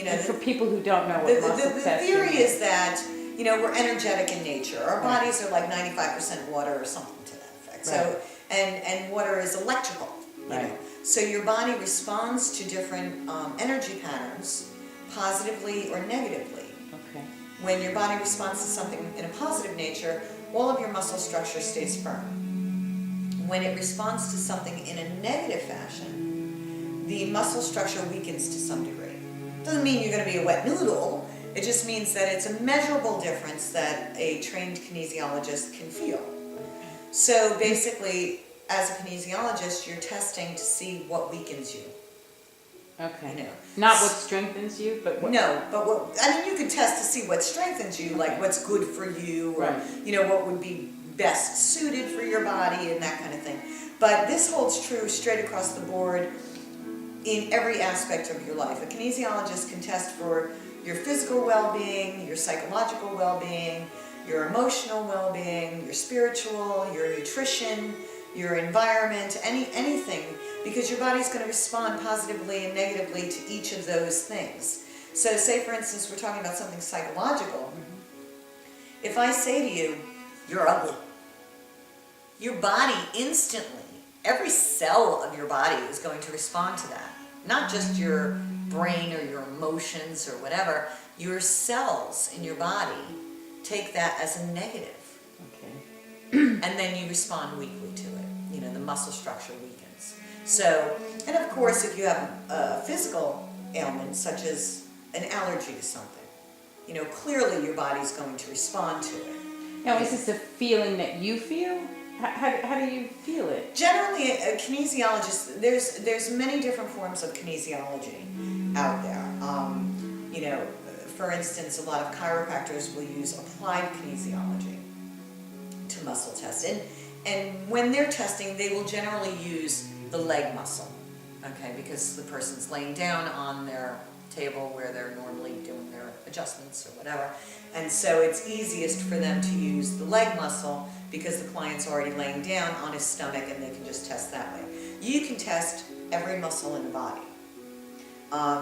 You know, and for people who don't know what muscle the testing theory is is that, you know, we're energetic in nature. Our bodies are like 95% water or something to that effect. So, and water is electrical, you know. So your body responds to different energy patterns, positively or negatively. Okay. When your body responds to something in a positive nature, all of your muscle structure stays firm. When it responds to something in a negative fashion, the muscle structure weakens to some degree. Doesn't mean you're going to be a wet noodle. It just means that it's a measurable difference that a trained kinesiologist can feel. So basically, as a kinesiologist, you're testing to see what weakens you. Okay. You know. Not what strengthens you, but what... No, but what, I mean, you can test to see what strengthens you, like what's good for you, or, you know, what would be best suited for your body and that kind of thing. But this holds true straight across the board in every aspect of your life. A kinesiologist can test for your physical well-being, your psychological well-being, your emotional well-being, your spiritual, your nutrition, your environment, anything, because your body's going to respond positively and negatively to each of those things. So say, for instance, we're talking about something psychological. If I say to you, you're ugly, your body instantly, every cell of your body is going to respond to that. Not just your brain or your emotions or whatever. Your cells in your body take that as a negative. Okay. And then you respond weakly to it. You know, the muscle structure weakens. So, and of course, if you have a physical ailment, such as an allergy to something, you know, clearly your body's going to respond to it. Now, is this a feeling that you feel? How do you feel it? Generally, a kinesiologist, there's many different forms of kinesiology out there. You know, for instance, a lot of chiropractors will use applied kinesiology to muscle test. And when they're testing, they will generally use the leg muscle, okay, because the person's laying down on their table where they're normally doing their adjustments or whatever. And so it's easiest for them to use the leg muscle because the client's already laying down on his stomach and they can just test that way. You can test every muscle in the body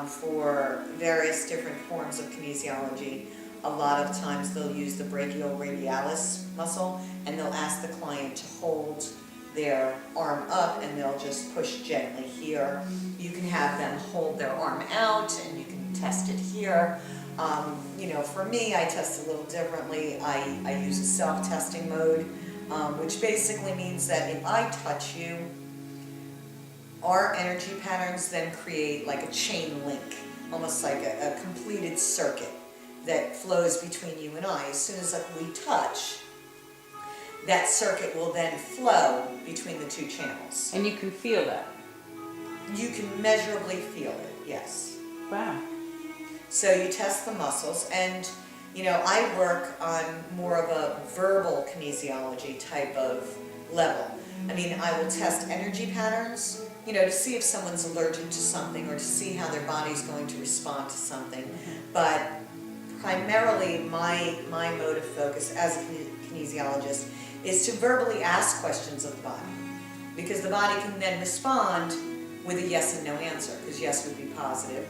for various different forms of kinesiology. A lot of times they'll use the brachioradialis muscle and they'll ask the client to hold their arm up and they'll just push gently here. You can have them hold their arm out and you can test it here. You know, for me, I test a little differently. I use a self-testing mode, which basically means that if I touch you, our energy patterns then create like a chain link, almost like a completed circuit that flows between you and I. As soon as we touch, that circuit will then flow between the two channels. And you can feel that? You can measurably feel it, yes. Wow. So you test the muscles, and you know, I work on more of a verbal kinesiology type of level. I mean, I will test energy patterns, you know, to see if someone's allergic to something or to see how their body's going to respond to something. But primarily my mode of focus as a kinesiologist is to verbally ask questions of the body, because the body can then respond with a yes and no answer, because yes would be positive,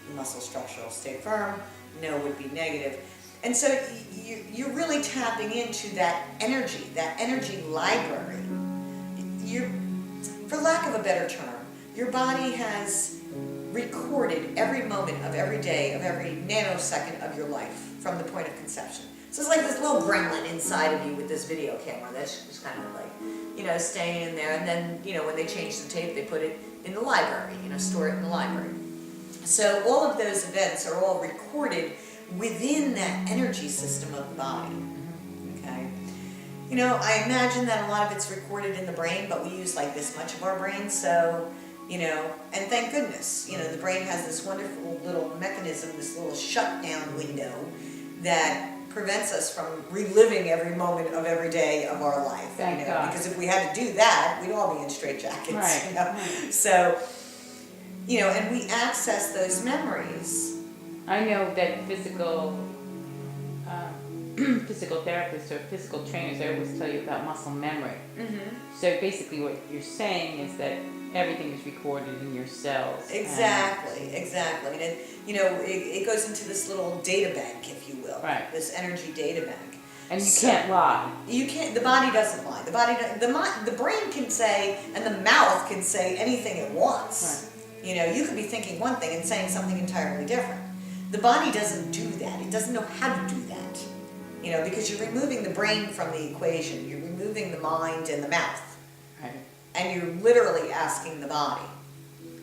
the muscle structure will stay firm, no would be negative. And so you're really tapping into that energy library. For lack of a better term, your body has recorded every moment of every day, of every nanosecond of your life from the point of conception. So it's like this little gremlin inside of you with this video camera that's just kind of like, you know, staying in there. And then, you know, when they change the tape, they put it in the library, you know, store it in the library. So all of those events are all recorded within that energy system of the body, okay? You know, I imagine that a lot of it's recorded in the brain, but we use like this much of our brain, so, you know, and thank goodness, you know, the brain has this wonderful little mechanism, this little shutdown window that prevents us from reliving every moment of every day of our life. Thank you know, God. because if we had to do that, we'd all be in straitjackets. Right. You know? So, you know, and we access those memories. I know that physical therapists or physical trainers, I always tell you about muscle memory. Mm-hmm. So basically what you're saying is that everything is recorded in your cells. Exactly. And it goes into this little data bank, if you will. Right. This energy data bank. And you can't lie. You can't. The body doesn't lie. The brain can say, and the mouth can say anything it wants. Right. You could be thinking one thing and saying something entirely different. The body doesn't do that. It doesn't know how to do that. Because you're removing the brain from the equation. You're removing the mind and the mouth. Right. And you're literally asking the body.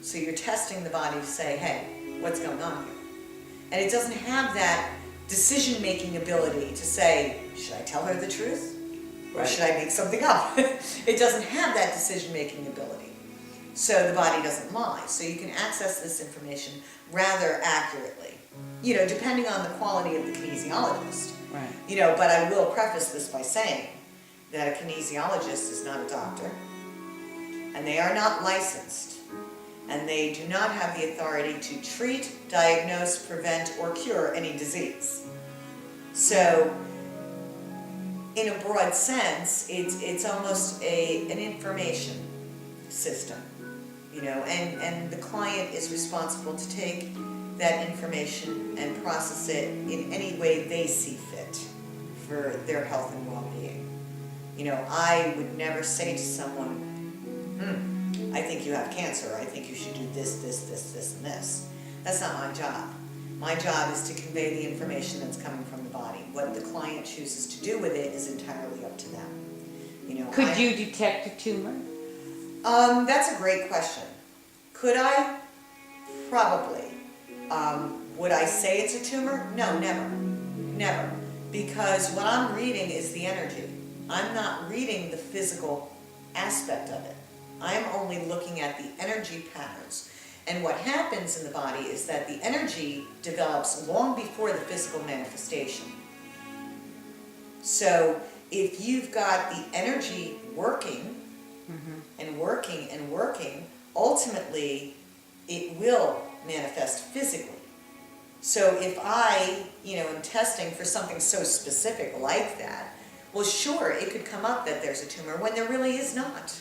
So you're testing the body to say, hey, what's going on here? And it doesn't have that decision-making ability to say, should I tell her the truth? Or should I make something up? It doesn't have that decision-making ability. So the body doesn't lie. So you can access this information rather accurately, depending on the quality of the kinesiologist. Right. But I will preface this by saying that a kinesiologist is not a doctor, and they are not licensed, and they do not have the authority to treat, diagnose, prevent, or cure any disease. So, in a broad sense, it's almost an information system, and the client is responsible to take that information and process it in any way they see fit for their health and well-being. I would never say to someone, I think you have cancer, I think you should do this, and this. That's not my job. My job is to convey the information that's coming from the body. What the client chooses to do with it is entirely up to them. Could you detect a tumor? That's a great question. Could I? Probably. Would I say it's a tumor? No, never. Because what I'm reading is the energy. I'm not reading the physical aspect of it. I'm only looking at the energy patterns. And what happens in the body is that the energy develops long before the physical manifestation. So if you've got the energy working and working, ultimately it will manifest physically. So if I, am testing for something so specific like that, well, sure, it could come up that there's a tumor when there really is not.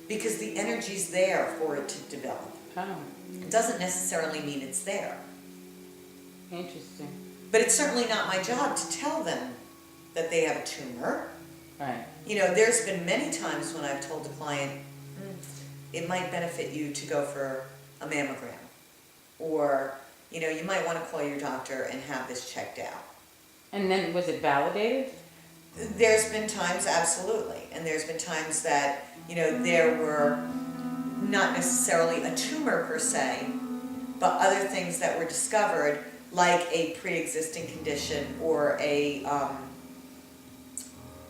Because the energy's there for it to develop. Oh. It doesn't necessarily mean it's there. Interesting. But it's certainly not my job to tell them that they have a tumor. Right. There's been many times when I've told the client, it might benefit you to go for a mammogram. Or, you might want to call your doctor and have this checked out. And then was it validated? There's been times, absolutely. And there's been times that, there were not necessarily a tumor per se, but other things that were discovered, like a pre-existing condition or a,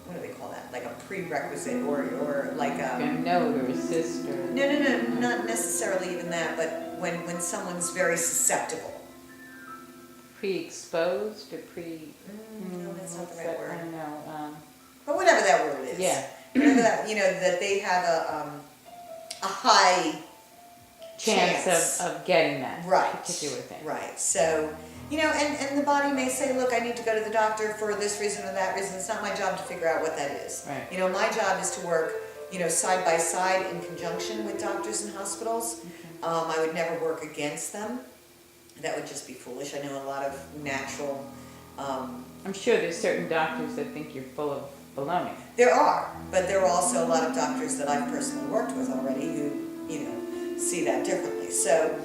what do they call that? Like a prerequisite or like a node or a cyst or... No, not necessarily even that, but when someone's very susceptible. Pre-exposed or no, that's not the right word. I don't know. But whatever that word is. Yeah. Whatever that, that they have a high chance of getting that particular thing. Right. So, and the body may say, look, I need to go to the doctor for this reason or that reason. It's not my job to figure out what that is. Right. My job is to work, side by side in conjunction with doctors and hospitals. I would never work against them. That would just be foolish. I know a lot of natural... I'm sure there's certain doctors that think you're full of baloney. There are, but there are also a lot of doctors that I've personally worked with already who, see that differently. So,